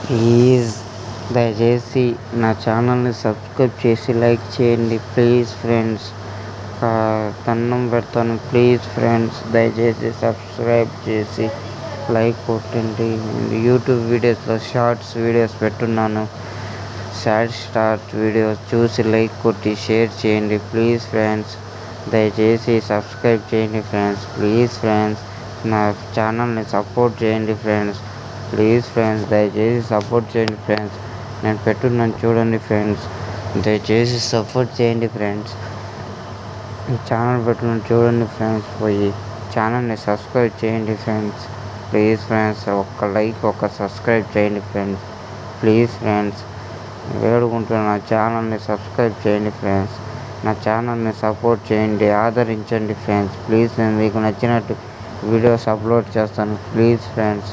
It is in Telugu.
ప్లీజ్ దయచేసి నా ఛానల్ని సబ్స్క్రైబ్ చేసి లైక్ చేయండి ప్లీజ్ ఫ్రెండ్స్. దండం పెడతాను ప్లీజ్ ఫ్రెండ్స్, దయచేసి సబ్స్క్రైబ్ చేసి లైక్ కొట్టండి. యూట్యూబ్ వీడియోస్లో షార్ట్స్ వీడియోస్ పెట్టున్నాను, షార్ట్ వీడియోస్ చూసి లైక్ కొట్టి షేర్ చేయండి ప్లీజ్ ఫ్రెండ్స్. దయచేసి సబ్స్క్రైబ్ చేయండి ఫ్రెండ్స్. ప్లీజ్ ఫ్రెండ్స్, నా ఛానల్ని సపోర్ట్ చేయండి ఫ్రెండ్స్. ప్లీజ్ ఫ్రెండ్స్, దయచేసి సపోర్ట్ చేయండి ఫ్రెండ్స్. నేను పెట్టున్నాను చూడండి ఫ్రెండ్స్, దయచేసి సపోర్ట్ చేయండి ఫ్రెండ్స్. ఛానల్ పెట్టున్నాను చూడండి ఫ్రెండ్స్, పోయి ఛానల్ని సబ్స్క్రైబ్ చేయండి ఫ్రెండ్స్. ప్లీజ్ ఫ్రెండ్స్, ఒక్క లైక్ ఒక్క సబ్స్క్రైబ్ చేయండి ఫ్రెండ్స్. ప్లీజ్ ఫ్రెండ్స్, వేడుకుంటున్న నా ఛానల్ని సబ్స్క్రైబ్ చేయండి ఫ్రెండ్స్. నా ఛానల్ని సపోర్ట్ చేయండి, ఆదరించండి ఫ్రెండ్స్. ప్లీజ్, నేను మీకు నచ్చినట్టు వీడియోస్ అప్లోడ్ చేస్తాను ప్లీజ్ ఫ్రెండ్స్.